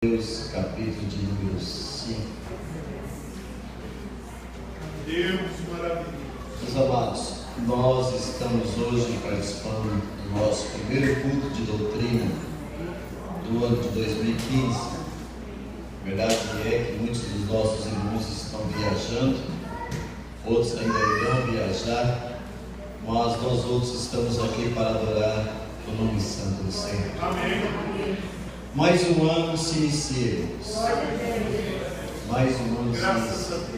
Deus, capítulo de número 5. Deus maravilhoso. Meus amados, nós estamos hoje participando do nosso primeiro culto de doutrina do ano de 2015. A verdade é que muitos dos nossos irmãos estão viajando, outros ainda irão viajar, mas nós outros estamos aqui para adorar o nome santo do Senhor. Amém. Mais um ano se inicia, irmãos. Mais um ano se Graças a inicia.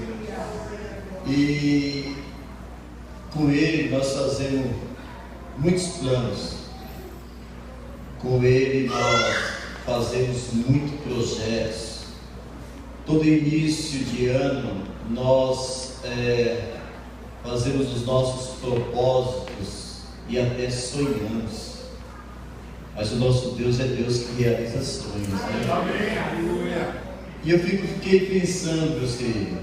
Deus. E com Ele nós fazemos muitos planos. Com Ele nós fazemos muitos projetos. Todo início de ano nós fazemos os nossos propósitos e até sonhamos. Mas o nosso Deus é Deus que realiza sonhos, né? Amém. Aleluia. E eu fiquei pensando, meus queridos,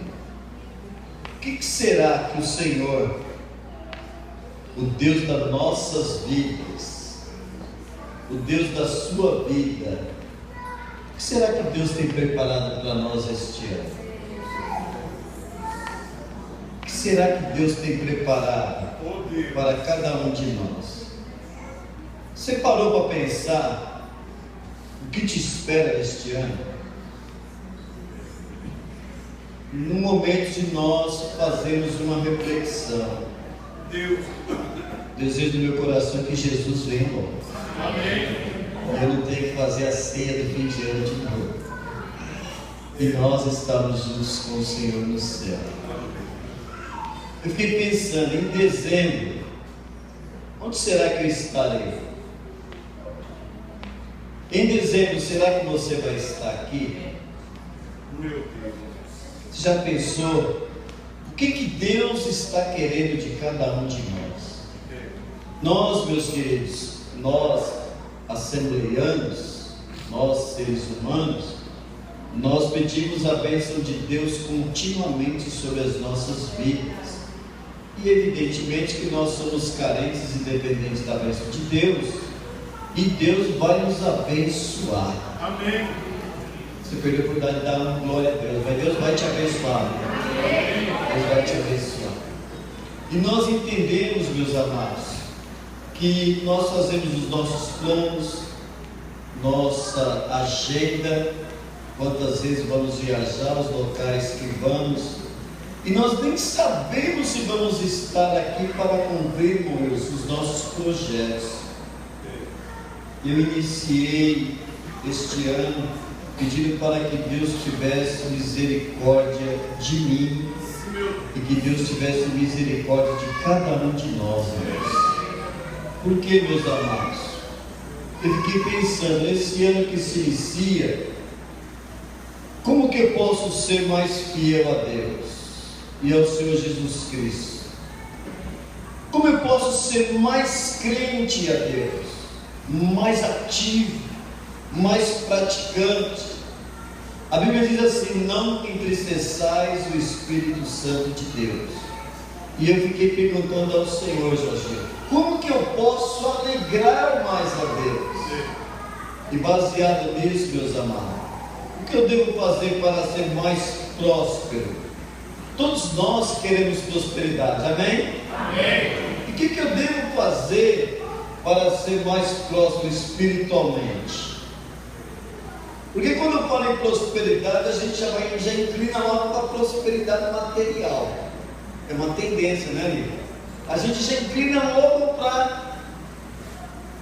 o que será que o Senhor, o Deus das nossas vidas, o Deus da sua vida, o que será que Deus tem preparado para nós este ano? O que será que Deus tem preparado para cada um de nós? Você parou para pensar o que te espera este ano? No momento de nós fazermos uma reflexão, Deus. desejo do meu coração que Jesus venha logo. Amém. Eu não tenho que fazer a ceia do fim de ano de novo. E nós estamos juntos com o Senhor no céu. Eu fiquei pensando, em dezembro, onde será que eu estarei? Em dezembro, será que você vai estar aqui? Meu Deus. Você já pensou o que Deus está querendo de cada um de nós? Nós, meus queridos, nós assembleianos, nós seres humanos, nós pedimos a bênção de Deus continuamente sobre as nossas vidas. E evidentemente que nós somos carentes e dependentes da bênção de Deus. E Deus vai nos abençoar. Amém. Você perdeu a oportunidade de dar uma glória a Deus, mas Deus vai te abençoar. Deus vai te abençoar. E nós entendemos, meus amados, que nós fazemos os nossos planos, nossa agenda, quantas vezes vamos viajar, os locais que vamos, e nós nem sabemos se vamos estar aqui para cumprirmos os nossos projetos. Eu iniciei este ano pedindo para que Deus tivesse misericórdia de mim e que Deus tivesse misericórdia de cada um de nós, irmãos. Por que, meus amados? Eu fiquei pensando, esse ano que se inicia, como que eu posso ser mais fiel a Deus e ao Senhor Jesus Cristo? Como eu posso ser mais crente a Deus? Mais ativo, mais praticante. A Bíblia diz assim: não entristeçais o Espírito Santo de Deus. E eu fiquei perguntando ao Senhor, Jorge, como que eu posso alegrar mais a Deus? E baseado nisso, meus amados, o que eu devo fazer para ser mais próspero? Todos nós queremos prosperidade, amém? Amém. E o que eu devo fazer para ser mais próspero espiritualmente? Porque quando eu falo em prosperidade, a gente já inclina logo para a prosperidade material. É uma tendência, né, Lívia? A gente já inclina logo para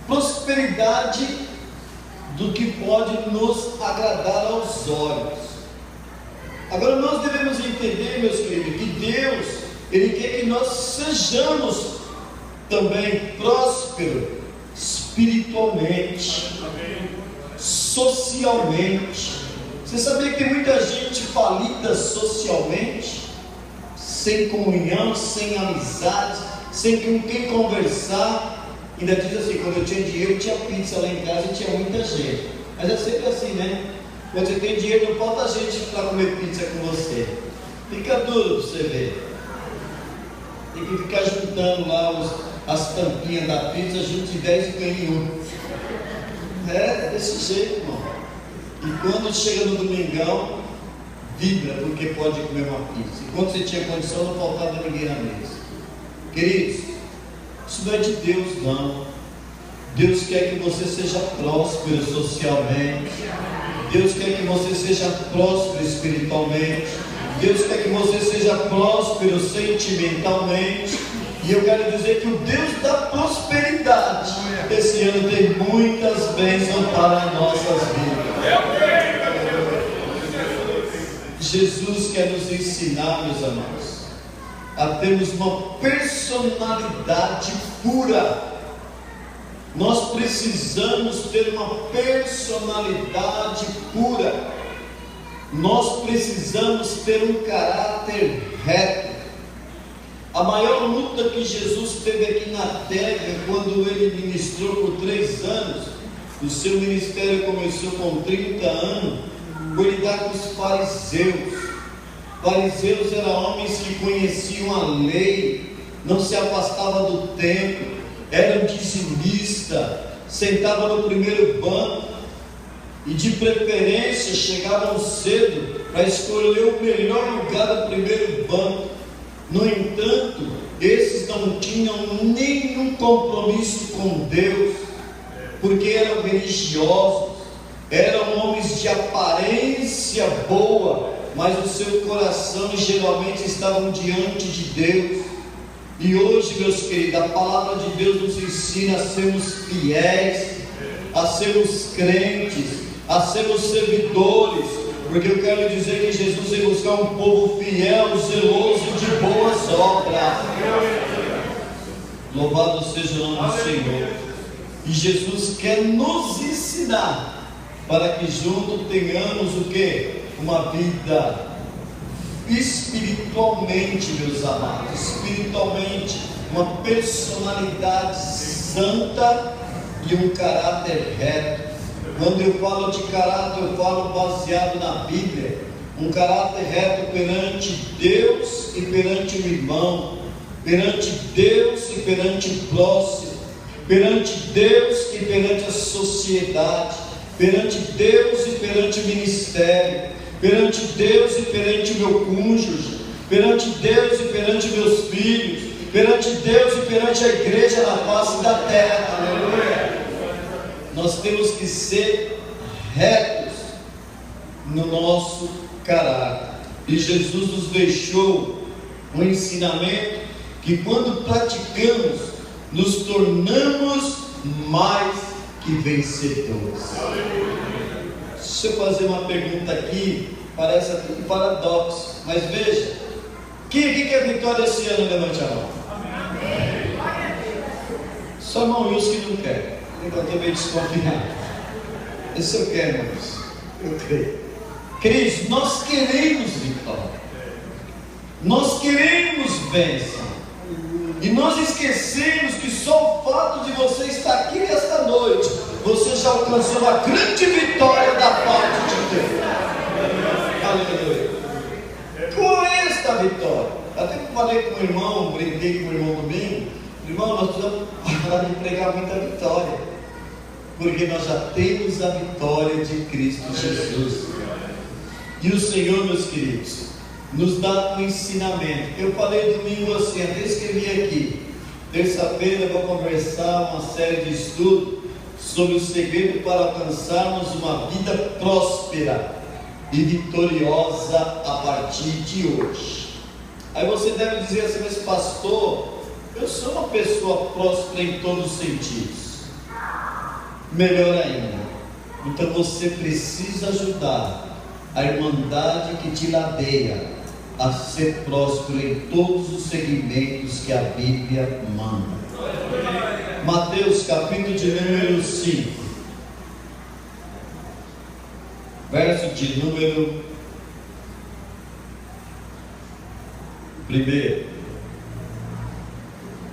prosperidade do que pode nos agradar aos olhos. Agora nós devemos entender, meus queridos, que Deus, Ele quer que nós sejamos também próspero espiritualmente, socialmente. Você sabia que tem muita gente falida socialmente, sem comunhão, sem amizade, sem com quem conversar? Ainda diz assim: quando eu tinha dinheiro, tinha pizza lá em casa e tinha muita gente. Mas é sempre assim, né? Quando você tem dinheiro, não falta gente para comer pizza com você. Fica duro para você ver. Tem que ficar juntando lá as tampinhas da pizza, junte 10 e ganhe um. É desse jeito, irmão. E quando chega no domingão, vibra porque pode comer uma pizza. E quando você tinha condição, não faltava ninguém na mesa. Queridos, isso não é de Deus, não. Deus quer que você seja próspero socialmente. Deus quer que você seja próspero espiritualmente. Deus quer que você seja próspero sentimentalmente. E eu quero dizer que o Deus da prosperidade esse ano tem muitas bênçãos para nossas vidas. Jesus quer nos ensinar, meus amados, a termos uma personalidade pura. Nós precisamos ter uma personalidade pura. Nós precisamos ter um caráter reto. A maior luta que Jesus teve aqui na terra, quando ele ministrou por 3 anos, o seu ministério começou com 30 anos, foi lidar com os fariseus. Fariseus eram homens que conheciam a lei, não se afastavam do templo, eram dizimistas, sentavam no primeiro banco e de preferência chegavam cedo para escolher o melhor lugar do primeiro banco. No entanto, esses não tinham nenhum compromisso com Deus, porque eram religiosos, eram homens de aparência boa, mas o seu coração geralmente estavam diante de Deus. E hoje, meus queridos, a palavra de Deus nos ensina a sermos fiéis, a sermos crentes, a sermos servidores, porque eu quero dizer que Jesus veio buscar um povo fiel, zeloso de boas obras. Louvado seja o nome do Senhor. E Jesus quer nos ensinar para que juntos tenhamos o que? Uma vida espiritualmente, meus amados, espiritualmente, uma personalidade santa e um caráter reto. Quando eu falo de caráter, eu falo baseado na Bíblia, um caráter reto perante Deus e perante o irmão, perante Deus e perante o próximo, perante Deus e perante a sociedade, perante Deus e perante o ministério, perante Deus e perante o meu cônjuge, perante Deus e perante meus filhos, perante Deus e perante a igreja na face da terra. Aleluia! Nós temos que ser retos no nosso caráter. E Jesus nos deixou um ensinamento que, quando praticamos, nos tornamos mais que vencedores. Se eu fazer uma pergunta aqui, parece até um paradoxo, mas veja: quem aqui quer vitória esse ano? Levante a mão. Só a mão Wilson que não quer. Eu estou meio desconfiado. Esse eu quero, irmãos. Eu creio. Queridos, nós queremos vitória. Nós queremos bênção. E nós esquecemos que só o fato de você estar aqui nesta noite, você já alcançou uma grande vitória da parte de Deus. Aleluia. Qual é esta vitória? Até que falei com o irmão, brinquei com o irmão domingo. Irmão, nós precisamos parar de pregar muita vitória, porque nós já temos a vitória de Cristo Jesus. E o Senhor, meus queridos, nos dá um ensinamento. Eu falei domingo assim, até escrevi aqui. Terça-feira eu vou conversar uma série de estudos sobre o segredo para alcançarmos uma vida próspera e vitoriosa a partir de hoje. Aí você deve dizer assim: mas pastor, eu sou uma pessoa próspera em todos os sentidos. Melhor ainda, então você precisa ajudar a irmandade que te ladeia a ser próspero em todos os segmentos que a Bíblia manda. Mateus capítulo de número 5, verso de número 1.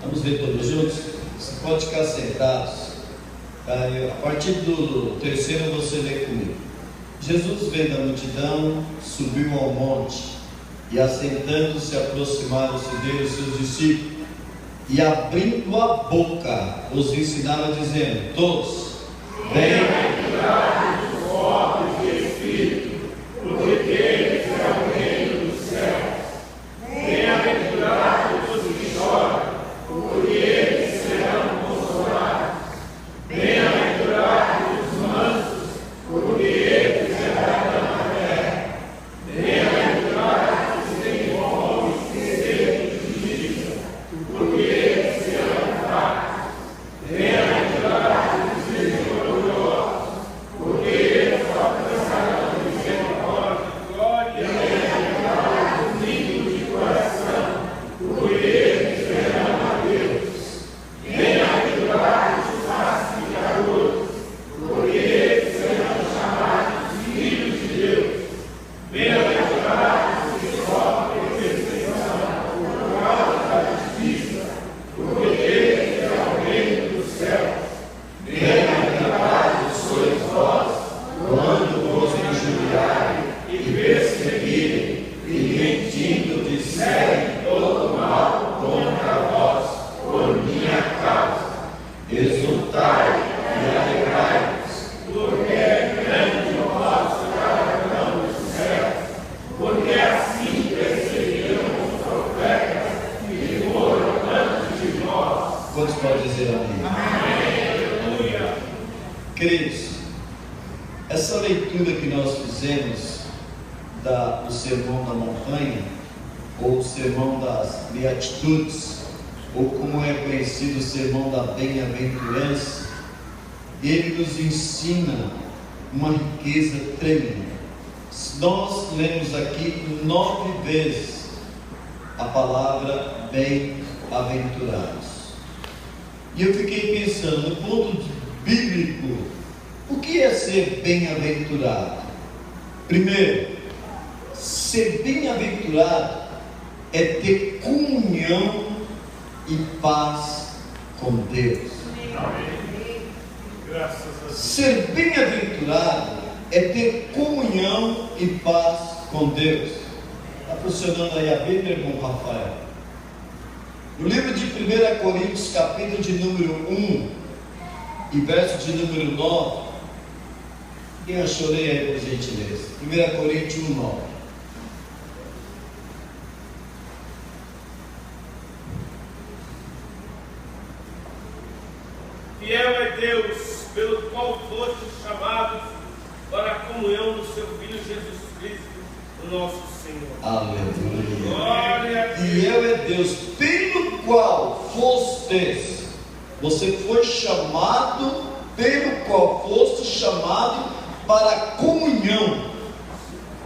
Vamos ver todos juntos? Você pode ficar sentados. A partir do 3º você lê comigo. Jesus, vendo a multidão, subiu ao monte, e assentando-se aproximaram-se dele os seus discípulos, e abrindo a boca os ensinava, dizendo: todos, bem-aventurados os pobres de e mentindo disserem todo mal contra vós por minha causa. Exultai e alegrai-vos, porque é grande o vosso galardão dos céus, porque assim perseguiram os profetas que foram antes de nós. Quantos podem dizer amém? Aleluia. Queridos, essa leitura que nós fizemos do Sermão da Montanha, ou o Sermão das Beatitudes, ou como é conhecido o Sermão da Bem-aventurança, ele nos ensina uma riqueza tremenda. Nós lemos aqui 9 vezes a palavra bem-aventurados. E eu fiquei pensando, no ponto bíblico, o que é ser bem-aventurado? Primeiro, ser bem-aventurado é ter comunhão e paz com Deus. Amém. Graças a Deus. Ser bem-aventurado é ter comunhão e paz com Deus. Está funcionando aí a Bíblia, irmão Rafael? No livro de 1 Coríntios, capítulo de número 1 e verso de número 9, quem achou, leia aí por gentileza. 1 Coríntios 1, 9. Fiel é Deus, pelo qual fostes chamados para a comunhão do seu Filho Jesus Cristo, o nosso Senhor. Aleluia. Glória a Deus. Fiel é Deus, pelo qual fostes. Você foi chamado, pelo qual foste chamado para a comunhão.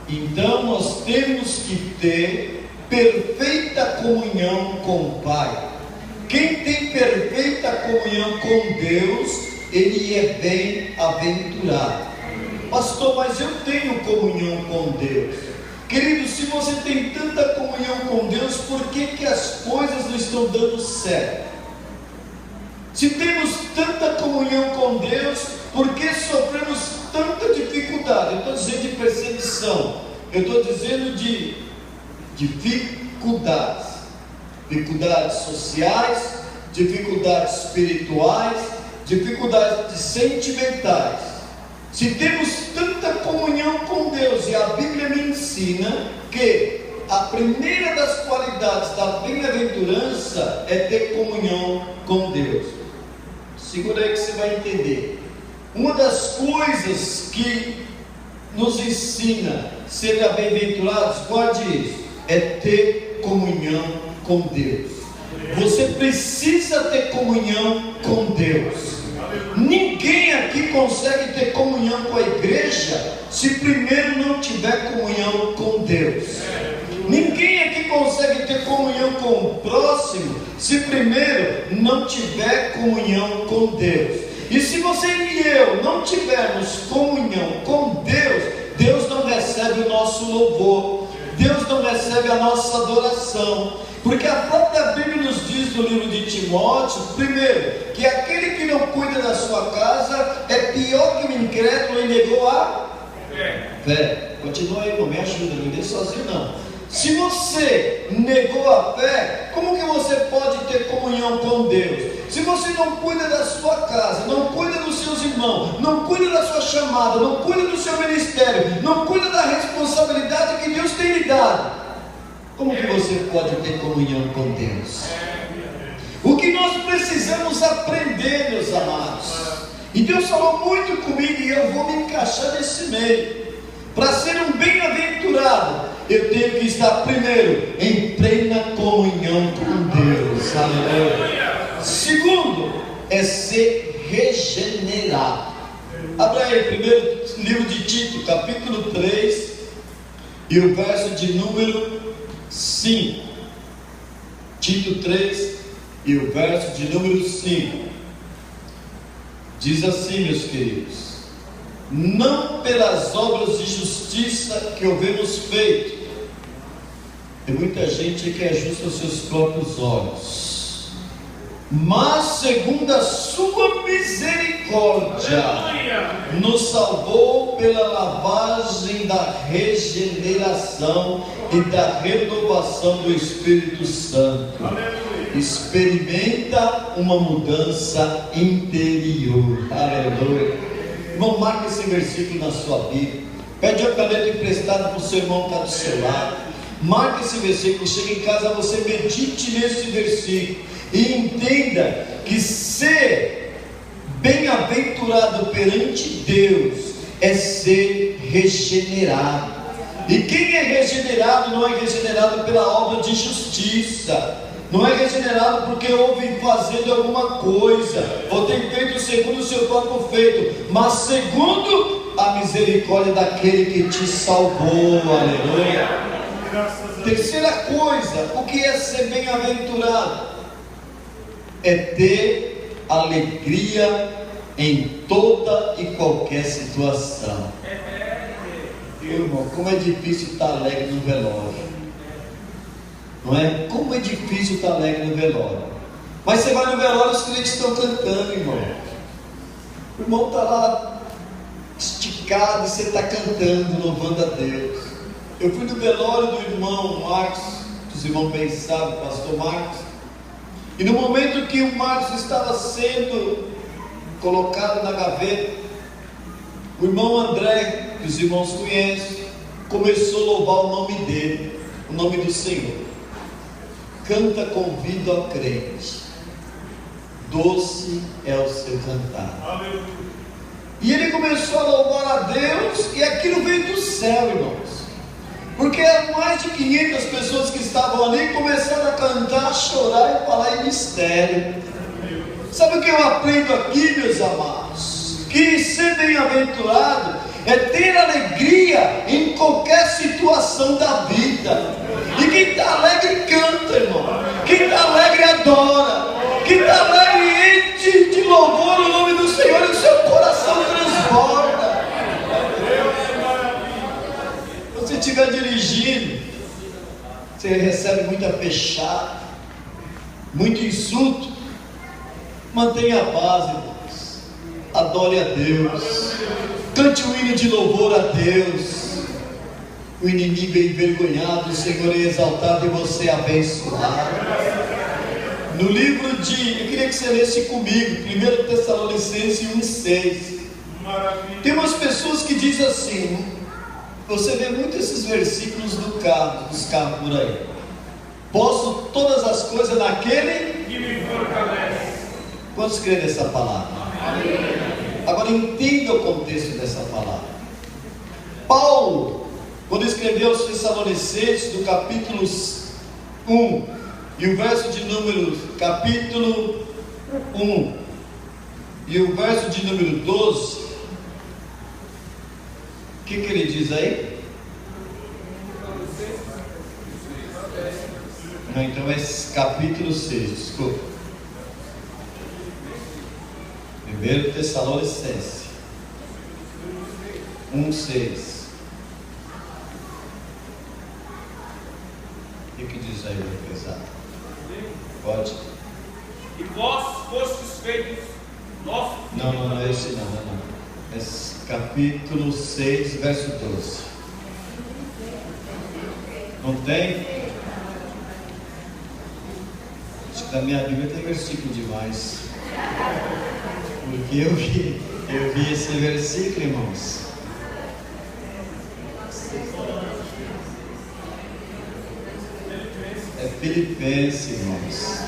Então nós temos que ter perfeita comunhão com o Pai. Quem tem perfeita comunhão com Deus, ele é bem-aventurado. Pastor, mas eu tenho comunhão com Deus. Querido, se você tem tanta comunhão com Deus, por que as coisas não estão dando certo? Se temos tanta comunhão com Deus, por que sofremos tanta dificuldade? Eu estou dizendo de perseguição, eu estou dizendo de dificuldades. Dificuldades sociais, dificuldades espirituais, dificuldades sentimentais. Se temos tanta comunhão com Deus, e a Bíblia me ensina que a primeira das qualidades da bem-aventurança é ter comunhão com Deus. Segura aí que você vai entender. Uma das coisas que nos ensina a ser bem-aventurados, guarde isso, é ter comunhão com Deus. Você precisa ter comunhão com Deus. Ninguém aqui consegue ter comunhão com a igreja se primeiro não tiver comunhão com Deus. Ninguém aqui consegue ter comunhão com o próximo se primeiro não tiver comunhão com Deus. E se você e eu não tivermos comunhão com Deus, Deus não recebe o nosso louvor, Deus não recebe a nossa adoração. Porque a própria Bíblia nos diz no livro de Timóteo, primeiro, que aquele que não cuida da sua casa é pior que o incrédulo e negou a fé. Continua aí, não me ajuda, não me deixe sozinho não. Se você negou a fé, como que você pode ter comunhão com Deus? Se você não cuida da sua casa, não cuida dos seus irmãos, não cuida da sua chamada, não cuida do seu ministério, não cuida da responsabilidade que Deus tem lhe dado, como que você pode ter comunhão com Deus? O que nós precisamos aprender, meus amados, e Deus falou muito comigo, e eu vou me encaixar nesse meio. Para ser um bem-aventurado, eu tenho que estar primeiro em plena comunhão com Deus. Aleluia. Segundo, é ser regenerado. Abra aí, primeiro livro de Tito, capítulo 3, e o verso de número 5. Tito 3 e o verso de número 5 diz assim, meus queridos: não pelas obras de justiça que houvemos feito. Tem muita gente que é justa aos seus próprios olhos. mas segundo a sua misericórdia, nos salvou pela lavagem da regeneração e da renovação do Espírito Santo. Experimenta uma mudança interior. Aleluia. Irmão, marca esse versículo na sua Bíblia. Pede a caneta emprestada para o seu irmão que está do seu lado. Marca esse versículo. Chega em casa, você medite nesse versículo e entenda que ser bem-aventurado perante Deus é ser regenerado. E quem é regenerado não é regenerado pela obra de justiça, não é regenerado porque houve fazendo alguma coisa, ou tem feito segundo o seu próprio feito, mas segundo a misericórdia daquele que te salvou. Aleluia. Terceira coisa, o que é ser bem-aventurado? É ter alegria em toda e qualquer situação. Irmão, como é difícil estar alegre no velório, não é? Como é difícil estar alegre no velório. Mas você vai no velório, os crentes estão cantando, irmão. O irmão está lá esticado e você está cantando, louvando a Deus. Eu fui no velório do irmão Marcos, os irmãos bem sabem, pastor Marcos. E no momento que o Marcos estava sendo colocado na gaveta, o irmão André, que os irmãos conhecem, começou a louvar o nome dele, o nome do Senhor. Canta, convido a crente, doce é o seu cantar. Aleluia. E ele começou a louvar a Deus, e aquilo veio do céu, irmãos. Porque eram mais de 500 pessoas que estavam ali, começaram a cantar, a chorar e falar em mistério. Sabe o que eu aprendo aqui, meus amados? Que ser bem-aventurado é ter alegria em qualquer situação da vida. E quem está alegre canta, irmão. Quem está alegre adora. Quem está alegre enche de louvor o nome do Senhor e o seu coração transborda. Se você estiver dirigindo, você recebe muita fechada, muito insulto. Mantenha a paz, irmãos. Adore a Deus. Cante um hino de louvor a Deus. O inimigo é envergonhado, o Senhor é exaltado e você é abençoado. No livro de, eu queria que você lesse comigo, 1 Tessalonicenses 1,6. Tem umas pessoas que dizem assim, você vê muito esses versículos dos carros por aí. Posso todas as coisas naquele que me fortalece. Quantos creem nessa palavra? Agora entenda o contexto dessa palavra. Paulo, quando escreveu aos Tessalonicenses, do capítulo 1, e o verso de número, capítulo 1, e o verso de número 12, o que ele diz aí? Não, então é capítulo 6, desculpa. 1 Tessalonicenses 1,6. O que diz aí, pesado? Pode. E vós fostes feitos nossos. Não, é esse não. É capítulo 6, verso 12. Não tem? Acho que na minha Bíblia tem versículo demais. Porque eu vi esse versículo, irmãos. É Filipenses, irmãos.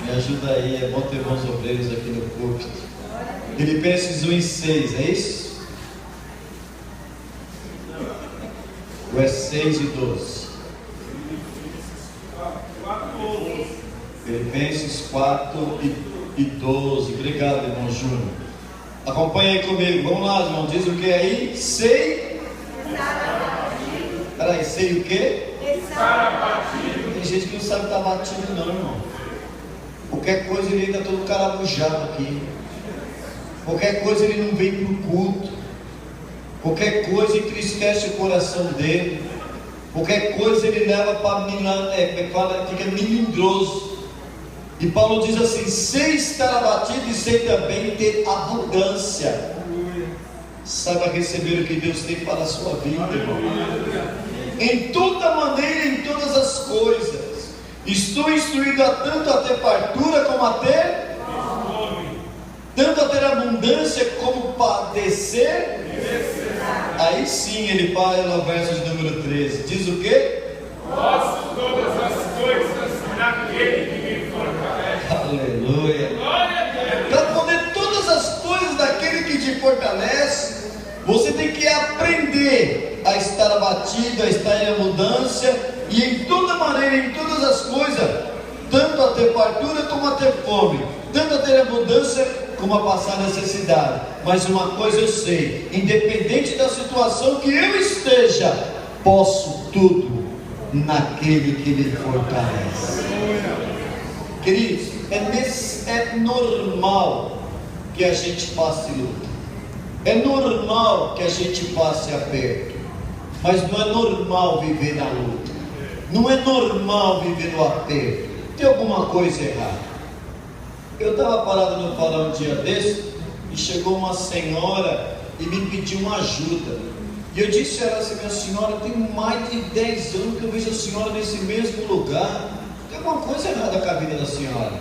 Me ajuda aí, é bom ter bons obreiros aqui no púlpito. Filipenses 1,6, é isso? Ou é 6 e 12? Filipenses 4 e 12. Obrigado, irmão Júnior. Acompanha aí comigo. Vamos lá, irmão. Diz o que aí? Sei. Peraí, sei o que? Tem gente que não sabe estar batido, não, irmão. Qualquer coisa ele ainda todo carabujado aqui. Qualquer coisa ele não vem para o culto. Qualquer coisa entristece o coração dele. Qualquer coisa ele leva para fica melindroso. E Paulo diz assim: sem estar abatido e sem também ter abundância. Saiba receber o que Deus tem para a sua vida, irmão. Em toda maneira, em todas as coisas, estou instruído tanto a ter fartura como a ter fome, tanto a ter abundância como padecer. Aí sim ele fala no verso de número 13, diz o quê? Posso todas as coisas naquele que me fortalece. Aleluia. Glória a Deus. Para poder todas as coisas daquele que te fortalece, você tem que aprender a estar abatido, a estar em abundância, e em toda maneira, em todas as coisas, tanto a ter fartura como a ter fome, tanto a ter abundância como a passar necessidade. Mas uma coisa eu sei: independente da situação que eu esteja, posso tudo naquele que me fortalece. Queridos, é normal que a gente passe luta, é normal que a gente passe aperto, mas não é normal viver na luta, não é normal viver no aperto. Tem alguma coisa errada. Eu estava parado no farol um dia desse, e chegou uma senhora e me pediu uma ajuda. E eu disse a ela assim: minha senhora, tem mais de 10 anos que eu vejo a senhora nesse mesmo lugar. Tem alguma coisa errada com a vida da senhora.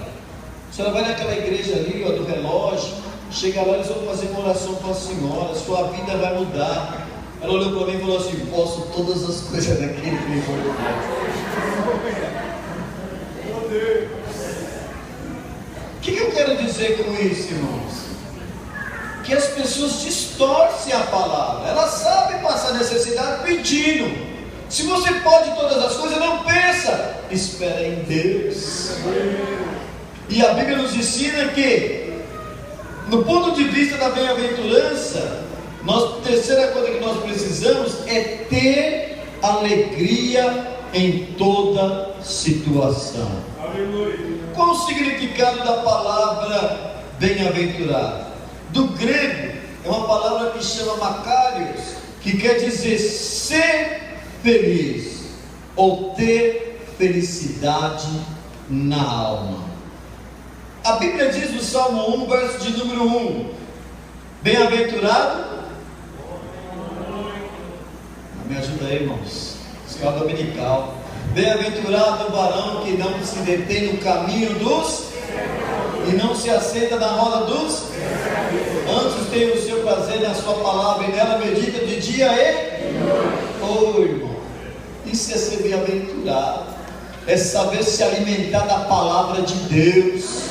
A senhora vai naquela igreja ali, ó, do relógio, chega lá, eles vão fazer uma oração para a senhora, sua vida vai mudar. Ela olhou para mim e falou assim: posso todas as coisas daquele que me fortalece. O que eu quero dizer com isso, irmãos? Que as pessoas distorcem a palavra. Elas sabem passar necessidade pedindo. Se você pode todas as coisas, não pensa, espera em Deus. E a Bíblia nos ensina que, no ponto de vista da bem-aventurança, a terceira coisa que nós precisamos é ter alegria em toda situação. Aleluia. Qual o significado da palavra bem-aventurado? Do grego é uma palavra que chama makarios, que quer dizer ser feliz ou ter felicidade na alma. A Bíblia diz no Salmo 1, verso de número 1: bem-aventurado. Me ajuda aí, irmãos. Escola dominical. Bem-aventurado o varão que não se detém no caminho dos e não se assenta na roda dos, antes tem o seu prazer na sua palavra e nela medita de dia e noite. Irmão, isso é ser bem-aventurado, é saber se alimentar da palavra de Deus.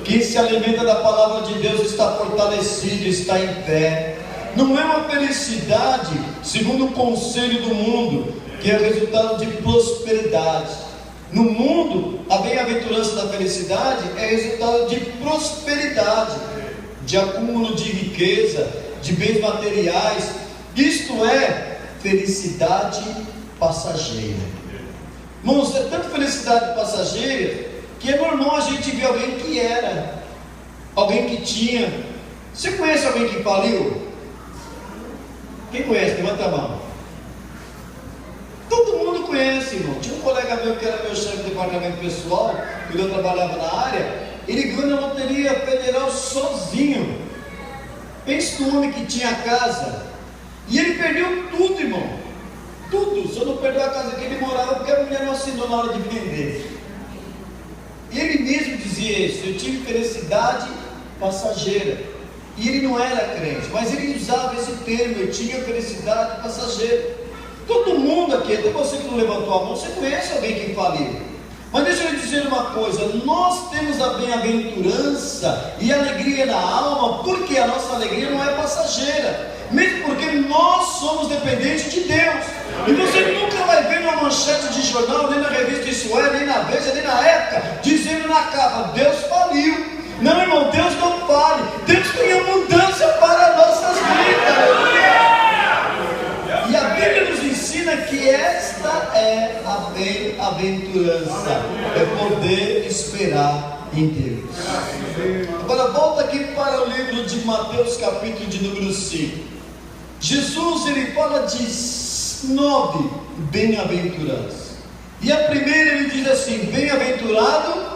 Quem se alimenta da palavra de Deus está fortalecido, está em pé. Não é uma felicidade segundo o conselho do mundo, que é resultado de prosperidade. No mundo, a bem-aventurança da felicidade é resultado de prosperidade, de acúmulo de riqueza, de bens materiais. Isto é felicidade passageira. Irmãos, é tanto felicidade passageira que é normal a gente ver alguém que era, alguém que tinha. Você conhece alguém que faliu? Quem conhece? Levanta a mão. Todo mundo conhece, irmão. Tinha um colega meu que era meu chefe de departamento pessoal, quando eu trabalhava na área. Ele ganhou na loteria federal sozinho. Pense no homem que tinha casa, e ele perdeu tudo, irmão. Tudo, só não perdeu a casa que ele morava porque a mulher não assinou na hora de vender. E ele mesmo dizia isso: eu tive felicidade passageira. E ele não era crente, mas ele usava esse termo: eu tinha felicidade passageira. Todo mundo aqui, até você que não levantou a mão, você conhece alguém que faliu. Mas deixa eu lhe dizer uma coisa: nós temos a bem-aventurança e alegria na alma, porque a nossa alegria não é passageira, mesmo porque nós somos dependentes de Deus. E você nunca vai ver numa manchete de jornal, nem na revista Isso É, nem na Veja, nem na Época, dizendo na capa: Deus faliu. Não, irmão, Deus não fale. Deus tem abundância para nossas vidas. E a Bíblia nos ensina que esta é a bem-aventurança, é poder esperar em Deus. Agora volta aqui para o livro de Mateus, capítulo de número 5. Jesus, ele fala de 9 bem-aventuranças. E a primeira ele diz assim: bem-aventurado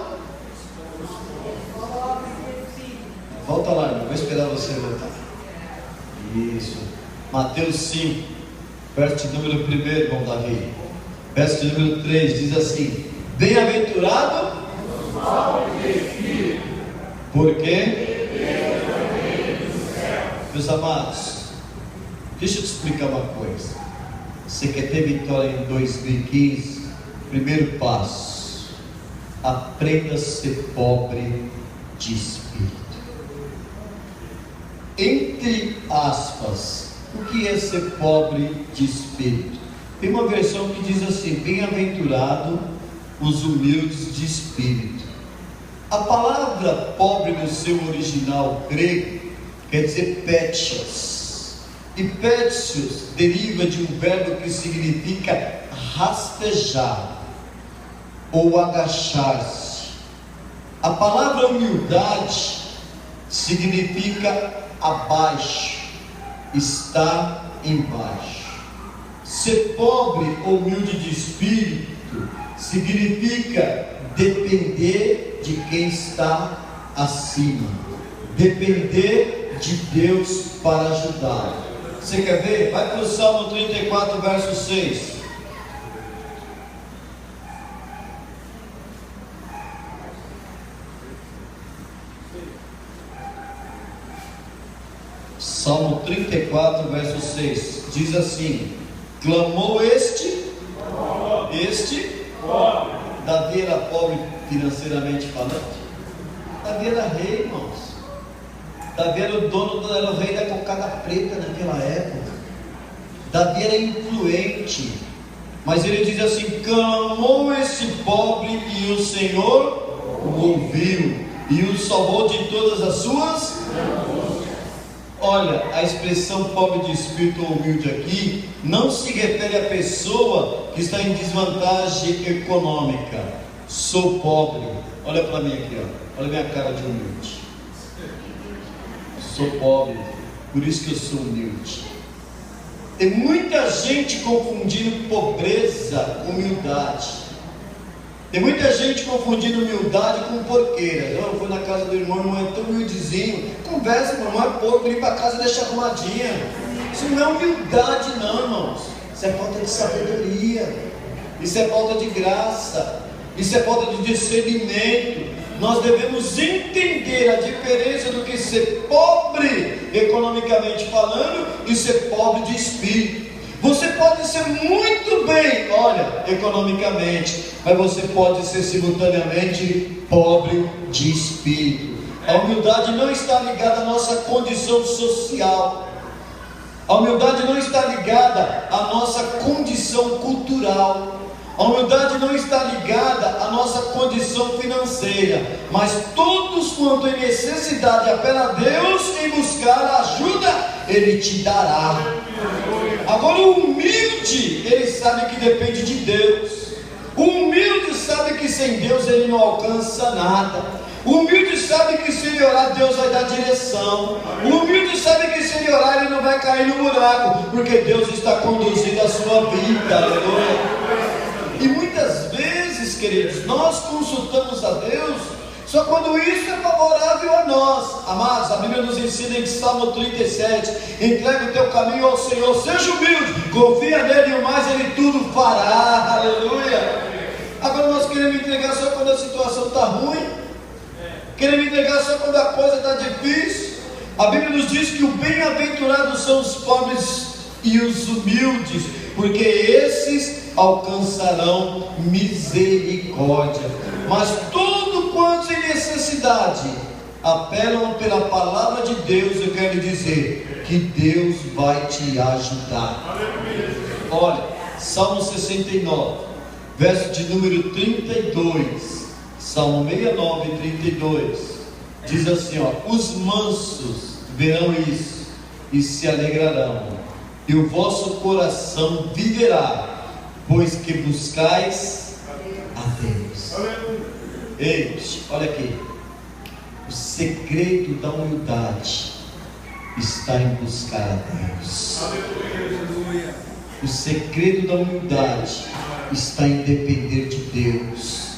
Volta lá, irmão. Vou esperar você voltar. Isso. Mateus 5, verso de número 1, irmão Davi. Verso de número 3 diz assim: bem-aventurado os pobres de espírito, porque meus amados, deixa eu te explicar uma coisa. Você quer ter vitória em 2015? Primeiro passo: aprenda a ser pobre de espírito. Entre aspas, o que é ser pobre de espírito? Tem uma versão que diz assim: bem-aventurado os humildes de espírito. A palavra pobre no seu original grego quer dizer pétios, e pétios deriva de um verbo que significa rastejar ou agachar-se. A palavra humildade significa abaixo, estar embaixo. Ser pobre ou humilde de espírito significa depender de quem está acima, depender de Deus para ajudar. Você quer ver? Vai para o Salmo 34, verso 6. Salmo 34, verso 6 diz assim: clamou este, Davi era pobre financeiramente falando. Davi era rei, irmãos. Davi era o dono, era o rei da cocada preta naquela época. Davi era influente, mas ele diz assim: clamou esse pobre e o Senhor o ouviu e o salvou de todas as suas. Olha, a expressão pobre de espírito ou humilde aqui não se refere à pessoa que está em desvantagem econômica. Sou pobre. Olha para mim aqui, ó. Olha a minha cara de humilde. Sou pobre, por isso que eu sou humilde. Tem muita gente confundindo pobreza com humildade. Tem muita gente confundindo humildade com porqueira. Eu fui na casa do irmão é tão humildezinho. Conversa, meu irmão é porco, vem para casa e deixa arrumadinha. Isso não é humildade, não, irmãos. Isso é falta de sabedoria. Isso é falta de graça. Isso é falta de discernimento. Nós devemos entender a diferença do que ser pobre economicamente falando e ser pobre de espírito. Você pode ser muito bem, olha, economicamente, mas você pode ser simultaneamente pobre de espírito. A humildade não está ligada à nossa condição social. A humildade não está ligada à nossa condição cultural. A humildade não está ligada à nossa condição financeira, mas todos quanto em necessidade apela a Deus em buscar a ajuda, Ele te dará. Agora o humilde, ele sabe que depende de Deus. O humilde sabe que sem Deus ele não alcança nada. O humilde sabe que se ele orar, Deus vai dar direção. O humilde sabe que se ele orar, ele não vai cair no buraco, porque Deus está conduzindo a sua vida. Aleluia. E muitas vezes, queridos, nós consultamos a Deus só quando isso é favorável a nós. Amados, a Bíblia nos ensina em Salmo 37: entrega o teu caminho ao Senhor, seja humilde, confia nele e o mais ele tudo fará. Aleluia. Agora nós queremos entregar só quando a situação está ruim, queremos entregar só quando a coisa está difícil. A Bíblia nos diz que o bem-aventurados são os pobres e os humildes, porque esses alcançarão misericórdia. Mas todo quanto em necessidade apelam pela palavra de Deus, eu quero dizer que Deus vai te ajudar. Olha, Salmo 69, verso de número 32. Salmo 69, 32 diz assim, ó: os mansos verão isso e se alegrarão, e o vosso coração viverá, pois que buscais a Deus. Ei, olha aqui, o segredo da humildade está em buscar a Deus. O segredo da humildade está em depender de Deus.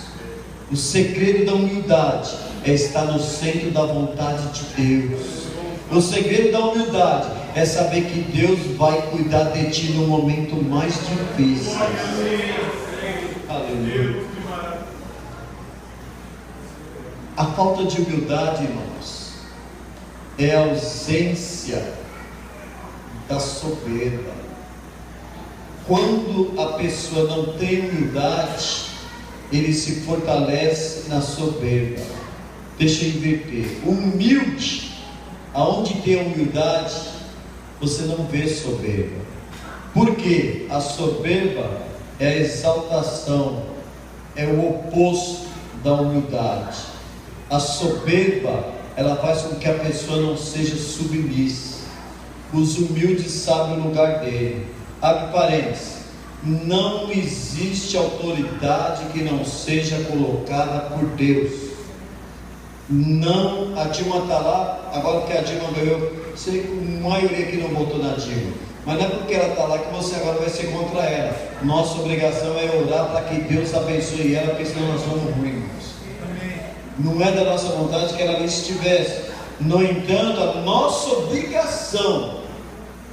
O segredo da humildade é estar no centro da vontade de Deus. O segredo da humildade é saber que Deus vai cuidar de ti no momento mais difícil. Aleluia. A falta de humildade, irmãos, é a ausência da soberba. Quando a pessoa não tem humildade, ele se fortalece na soberba. Deixa eu inverter. O humilde, aonde tem humildade, você não vê soberba. Por quê? A soberba é a exaltação, é o oposto da humildade. A soberba, ela faz com que a pessoa não seja submissa. Os humildes sabem o lugar dele. Abre parênteses. Não existe autoridade que não seja colocada por Deus. Não, a Dilma está lá, agora que a Dilma ganhou, sei que a maioria que não votou na Dilma, mas não é porque ela está lá que você agora vai ser contra ela. Nossa obrigação é orar para que Deus abençoe ela, porque senão nós somos ruins. Não é da nossa vontade que ela ali estivesse. No entanto, a nossa obrigação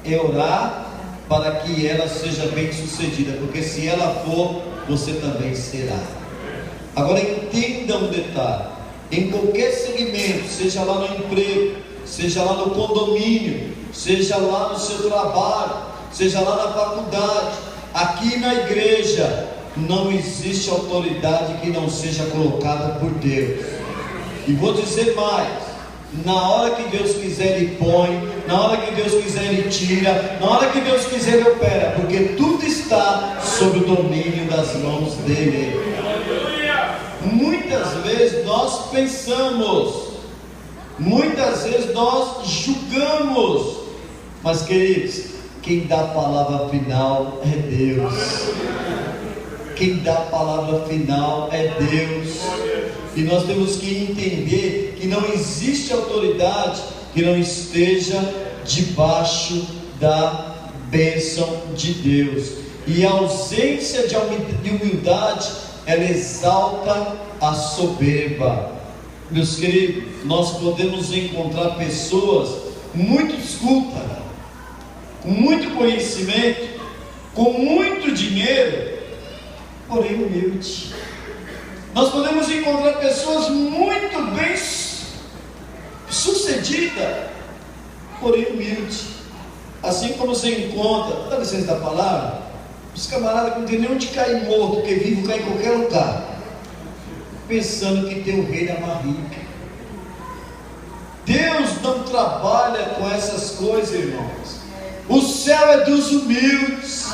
é orar para que ela seja bem sucedida, porque se ela for, você também será. Agora entenda um detalhe: em qualquer segmento, seja lá no emprego, seja lá no condomínio, seja lá no seu trabalho, seja lá na faculdade, aqui na igreja, não existe autoridade que não seja colocada por Deus. E vou dizer mais: na hora que Deus quiser Ele põe, na hora que Deus quiser Ele tira, na hora que Deus quiser Ele opera, porque tudo está sob o domínio das mãos dEle. Muitas vezes nós pensamos, muitas vezes nós julgamos, mas queridos, quem dá a palavra final é Deus. Quem dá a palavra final é Deus. E nós temos que entender que não existe autoridade que não esteja debaixo da bênção de Deus. E a ausência de humildade, ela exalta a soberba. Meus queridos, nós podemos encontrar pessoas muito cultas, com muito conhecimento, com muito dinheiro, porém humilde. Nós podemos encontrar pessoas muito bem sucedidas, porém humilde. Assim como você encontra, dá licença da palavra, os camaradas que não tem nem onde cair morto, porque vivo cai em qualquer lugar, pensando que tem o rei da barriga. Deus não trabalha com essas coisas, irmãos. O céu é dos humildes.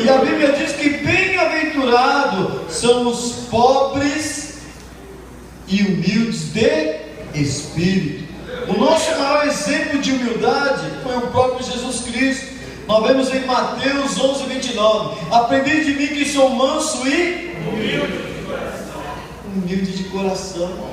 E a Bíblia diz que bem-aventurados são os pobres e humildes de espírito. O nosso maior exemplo de humildade foi o próprio Jesus Cristo. Nós vemos em Mateus 11:29: aprendi de mim que sou manso e humilde de coração.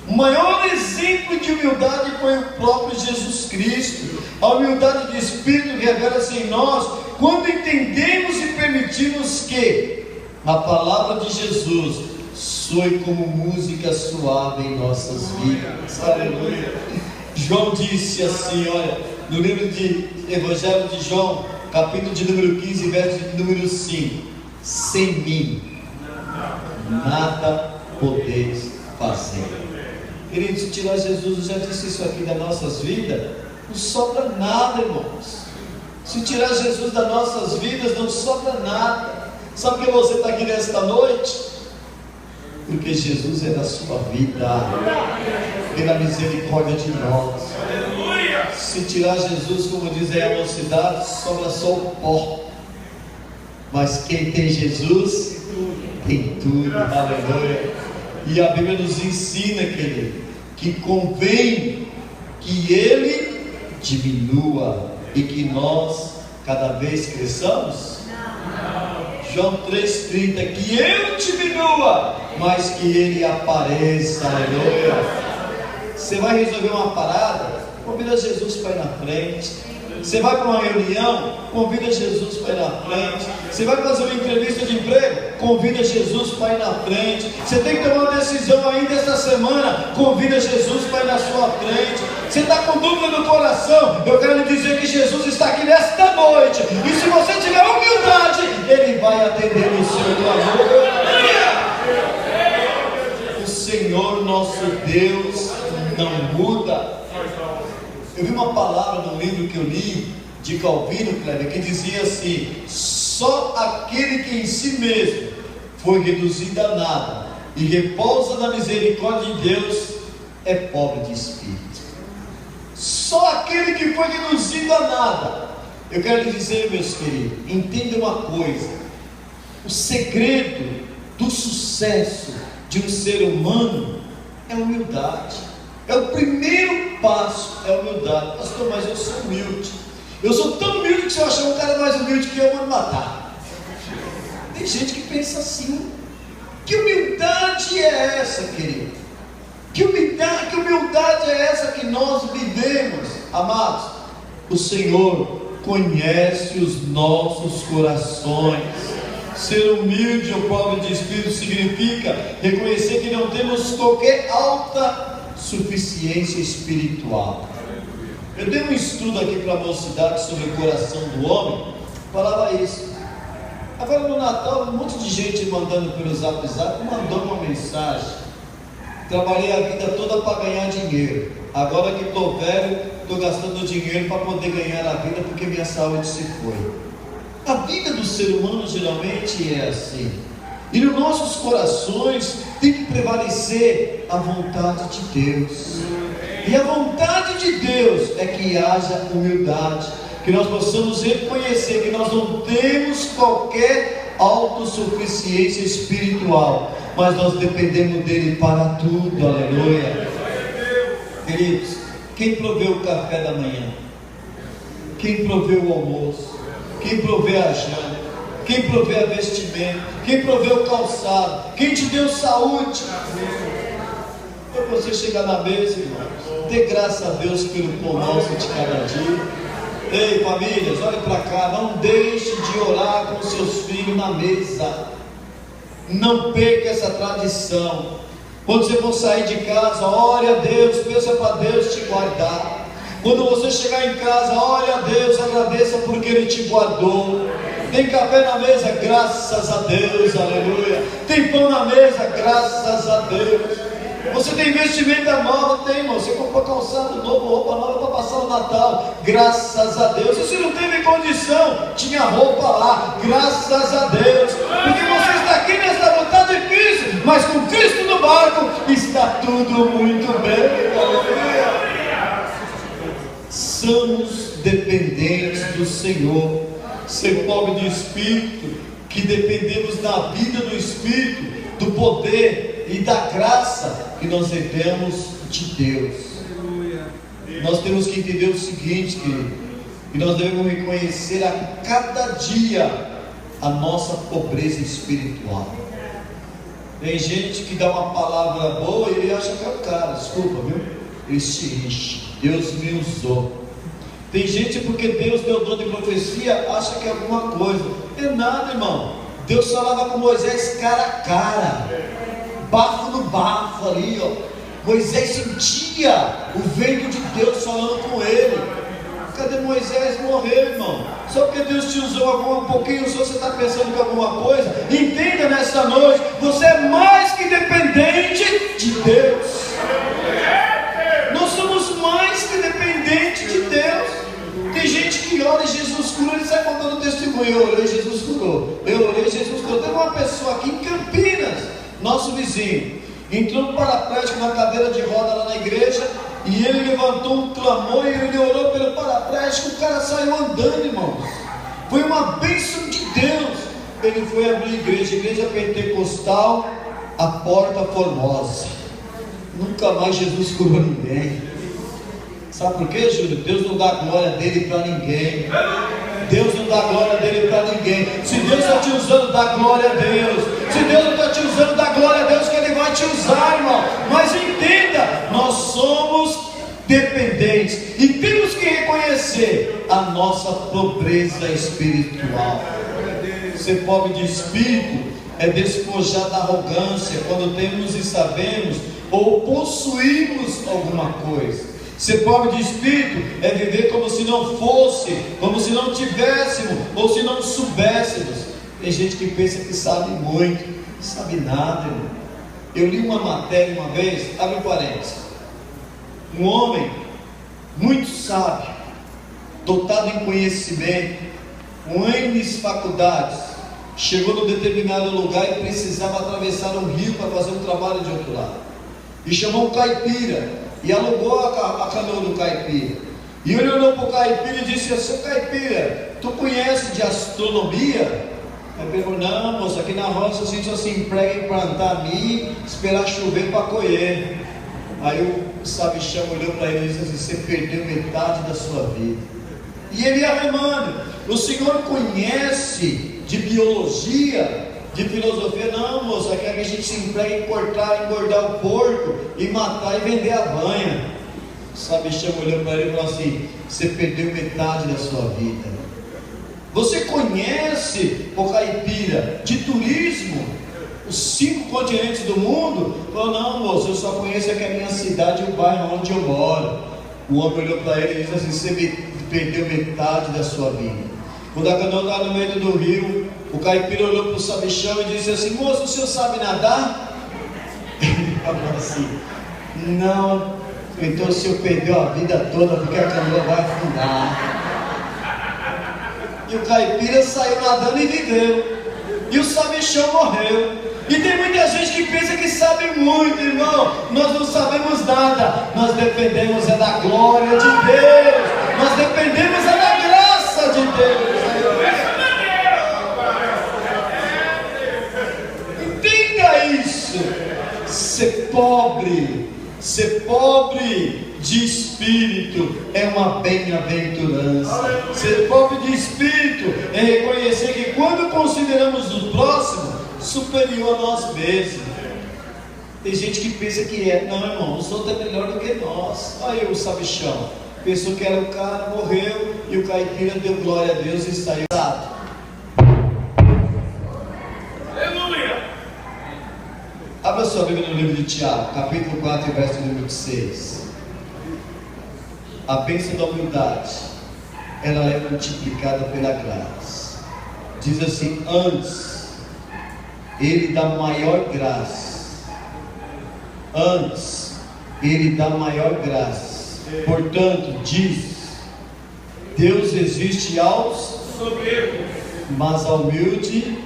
O maior exemplo de humildade foi o próprio Jesus Cristo. A humildade de espírito revela-se em nós quando entendemos e permitimos que a palavra de Jesus soe como música suave em nossas vidas. Aleluia. João disse assim, olha, no livro de Evangelho de João, capítulo de número 15, verso de número 5: sem mim nada podeis fazer. Queridos, se tirar Jesus, eu já disse isso aqui das nossas vidas, não sobra nada, irmãos. Se tirar Jesus das nossas vidas, não sobra nada. Sabe por que você está aqui nesta noite? Porque Jesus é da sua vida, pela misericórdia de nós. Se tirar Jesus, como diz aí a mocidade, sobra só o pó. Mas quem tem Jesus, tem tudo. Aleluia. E a Bíblia nos ensina, querido, que convém que Ele diminua e que nós cada vez cresçamos. João 3,30: que eu diminua, mas que Ele apareça. Aleluia. Você vai resolver uma parada, convida Jesus para ir na frente. Você vai para uma reunião, convida Jesus para ir na frente. Você vai fazer uma entrevista de emprego, convida Jesus para ir na frente. Você tem que tomar uma decisão ainda essa semana, convida Jesus para ir na sua frente. Você está com dúvida no coração, eu quero lhe dizer que Jesus está aqui nesta noite. E se você tiver humildade, Ele vai atender o seu clamor. O Senhor nosso Deus não muda. Eu vi uma palavra no livro que eu li de Calvino, Kleber, que dizia assim: só aquele que em si mesmo foi reduzido a nada e repousa na misericórdia de Deus é pobre de espírito. Só aquele que foi reduzido a nada. Eu quero lhe dizer, meus queridos, entenda uma coisa: o segredo do sucesso de um ser humano é humildade. É o primeiro passo, é a humildade. Pastor, mas eu sou humilde. Eu sou tão humilde que se eu achar um cara mais humilde que eu vou me matar. Tem gente que pensa assim. Que humildade é essa, querido? Que humildade é essa que nós vivemos, amados? O Senhor conhece os nossos corações. Ser humilde ou pobre de espírito significa reconhecer que não temos qualquer alta suficiência espiritual. Eu dei um estudo aqui para a mocidade sobre o coração do homem, falava isso. Agora no Natal, um monte de gente mandando pelo Zap mandou uma mensagem: trabalhei a vida toda para ganhar dinheiro, agora que estou velho, estou gastando dinheiro para poder ganhar a vida porque minha saúde se foi. A vida do ser humano geralmente é assim. E nos nossos corações tem que prevalecer a vontade de Deus. E a vontade de Deus é que haja humildade, que nós possamos reconhecer que nós não temos qualquer autossuficiência espiritual, mas nós dependemos dele para tudo. Aleluia. Queridos, quem proveu o café da manhã? Quem proveu o almoço? Quem proveu a janta? Quem proveu a vestimenta? Quem proveu o calçado? Quem te deu saúde? Para você chegar na mesa, irmãos, dê graças a Deus pelo pão nosso de cada dia. Ei, famílias, olhem para cá, não deixe de orar com seus filhos na mesa. Não perca essa tradição. Quando você for sair de casa, ore a Deus, peça para Deus te guardar. Quando você chegar em casa, ore a Deus, agradeça porque Ele te guardou. Tem café na mesa, graças a Deus, aleluia. Tem pão na mesa, graças a Deus. Você tem vestimenta nova, tem, irmão. Você comprou calçado novo, roupa nova para passar o Natal, graças a Deus. E se não teve condição, tinha roupa lá, graças a Deus. Porque você está aqui nesta vontade difícil, mas com Cristo no barco, está tudo muito bem, aleluia. Somos dependentes do Senhor. Ser pobre de espírito, que dependemos da vida do Espírito, do poder e da graça que nós recebemos de Deus. Nós temos que entender o seguinte, querido, que nós devemos reconhecer a cada dia a nossa pobreza espiritual. Tem gente que dá uma palavra boa e ele acha que é o cara, desculpa, viu? Ele se enche. Deus me usou. Tem gente porque Deus deu dom de profecia, acha que é alguma coisa. Não é nada, irmão. Deus falava com Moisés cara a cara, bafo no bafo ali, ó. Moisés sentia o vento de Deus falando com ele. Cadê Moisés? Morreu, irmão. Só porque Deus te usou um pouquinho, usou, você está pensando que alguma coisa? Entenda nesta noite, você é mais que dependente de Deus. Nós somos mais que dependentes de Deus. Tem gente que ora e Jesus curou, ele sai contando testemunho. Eu orei, Jesus curou. Eu orei, Jesus curou. Tem uma pessoa aqui em Campinas, nosso vizinho, entrou no paraplégico na cadeira de roda lá na igreja, e ele levantou um clamor e ele orou pelo paraplégico. O cara saiu andando, irmãos. Foi uma bênção de Deus. Ele foi abrir igreja pentecostal, a Porta Formosa. Nunca mais Jesus curou ninguém. Sabe por quê, Júlio? Deus não dá a glória dele para ninguém. Deus não dá a glória dele para ninguém. Se Deus está te usando, dá glória a Deus. Se Deus não está te usando, dá glória a Deus que Ele vai te usar, irmão. Mas entenda, nós somos dependentes e temos que reconhecer a nossa pobreza espiritual. Ser pobre de espírito é despojar da arrogância quando temos e sabemos ou possuímos alguma coisa. Ser pobre de espírito é viver como se não fosse, como se não tivéssemos ou se não soubéssemos. Tem gente que pensa que sabe muito, não sabe nada, irmão. Eu li uma matéria uma vez, abre parênteses, um homem muito sábio, dotado em conhecimento, com N faculdades, chegou num determinado lugar e precisava atravessar um rio para fazer um trabalho de outro lado, e chamou um caipira, e alugou a canoa do caipira, e ele olhou para o caipira e disse: seu caipira, tu conhece de astronomia? Ele falou: não, moço, aqui na roça a gente só se emprega em plantar milho, esperar chover para colher. Aí o sabichão olhou para ele e disse assim: você perdeu metade da sua vida. E ele ia remando: o senhor conhece de biologia, de filosofia? Não, moço, aqui a gente se emprega em cortar, engordar o porco e matar e vender a banha. O sabichão olhou para ele e falou assim: você perdeu metade da sua vida. Você conhece, o caipira, de turismo, os 5 continentes do mundo? Falou: não, moço, eu só conheço aqui a minha cidade e o bairro onde eu moro. O homem olhou para ele e disse assim: você perdeu metade da sua vida. Quando a canoa estava no meio do rio, o caipira olhou para o sabichão e disse assim: moço, o senhor sabe nadar? Ele falou assim: não, então o senhor perdeu a vida toda porque a canoa vai afundar. E o caipira saiu nadando e viveu, e o sabichão morreu. E tem muita gente que pensa que sabe muito, irmão. Nós não sabemos nada, nós dependemos é da glória de Deus, nós dependemos é da graça de Deus. Entenda isso. Ser pobre de espírito é uma bem-aventurança. Ser pobre de espírito é reconhecer que quando consideramos o próximo superior a nós mesmos. Tem gente que pensa que é: não, irmão, os outros é melhor do que nós. Aí o sabichão pensou que era o cara, morreu, e o caipira deu glória a Deus e saiu. Aleluia! Abra sua Bíblia no livro de Tiago, capítulo 4, verso número 6. A bênção da humildade, ela é multiplicada pela graça. Diz assim: antes Ele dá maior graça. Antes Ele dá maior graça. Portanto, diz: Deus resiste aos soberbos, mas ao humilde.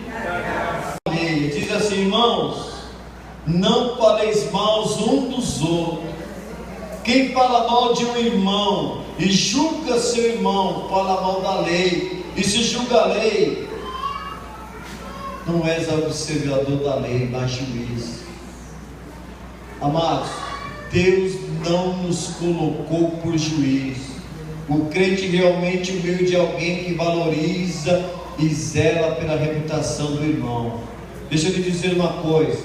Diz assim: irmãos, não faleis mal um dos outros. Quem fala mal de um irmão e julga seu irmão, fala mal da lei. E se julga a lei, não és observador da lei, mas juiz. Amados, Deus não nos colocou por juiz. O crente realmente humilde é alguém que valoriza e zela pela reputação do irmão. Deixa eu lhe dizer uma coisa: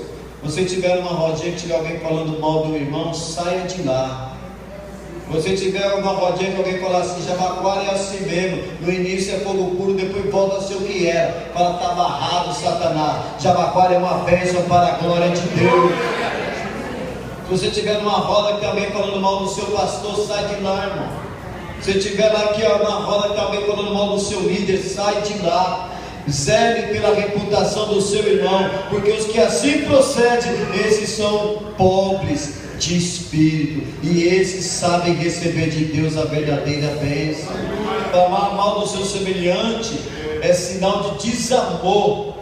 você tiver uma rodinha que tiver alguém falando mal do irmão, saia de lá. Você tiver uma rodinha que alguém falar assim: Jabaquara é assim mesmo, no início é fogo puro, depois volta a ser o que era. Fala: está barrado, Satanás. Jabaquara é uma bênção para a glória de Deus. Se você tiver numa roda que tem alguém falando mal do seu pastor, sai de lá, irmão. Se tiver lá aqui uma roda que tem alguém falando mal do seu líder, sai de lá. Zele pela reputação do seu irmão, porque os que assim procedem, esses são pobres de espírito, e esses sabem receber de Deus a verdadeira bênção. Falar mal do seu semelhante é sinal de desamor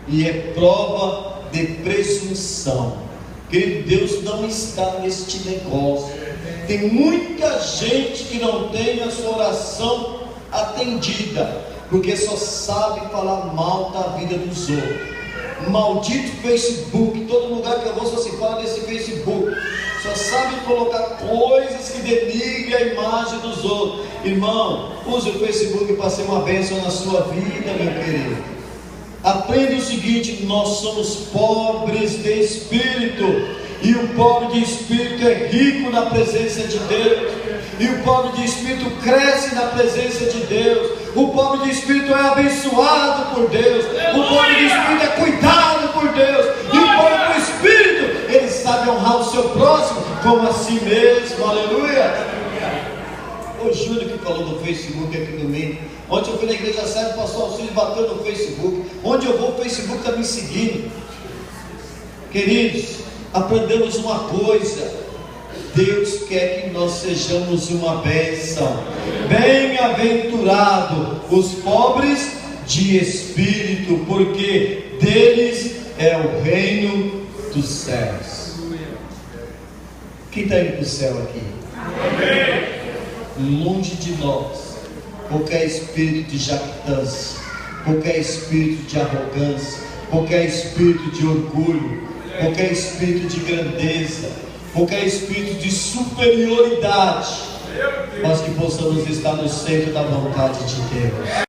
e é prova de presunção. Querido, Deus não está neste negócio. Tem muita gente que não tem a sua oração atendida, porque só sabe falar mal da vida dos outros. Maldito Facebook, todo lugar que eu vou só se fala desse Facebook. Só sabe colocar coisas que denigrem a imagem dos outros. Irmão, use o Facebook para ser uma bênção na sua vida, meu querido. Aprenda o seguinte: nós somos pobres de espírito, E o pobre de espírito é rico na presença de Deus. E o pobre de espírito cresce na presença de Deus. O pobre de espírito é abençoado por Deus. O pobre de espírito é cuidado por Deus. E o pobre de espírito, ele sabe honrar o seu próximo como a si mesmo. Aleluia. O Júlio que falou no Facebook aqui no meio. Ontem eu fui na igreja séria, o pastor Alcide bateu no Facebook. Onde eu vou, o Facebook está me seguindo. Queridos, aprendemos uma coisa: Deus quer que nós sejamos uma bênção. Bem-aventurado os pobres de espírito, porque deles é o reino dos céus. Quem está indo para o céu aqui? Amém. Longe de nós qualquer espírito de jactância, qualquer espírito de arrogância, qualquer espírito de orgulho, qualquer espírito de grandeza, qualquer espírito de superioridade, mas que possamos estar no centro da vontade de Deus.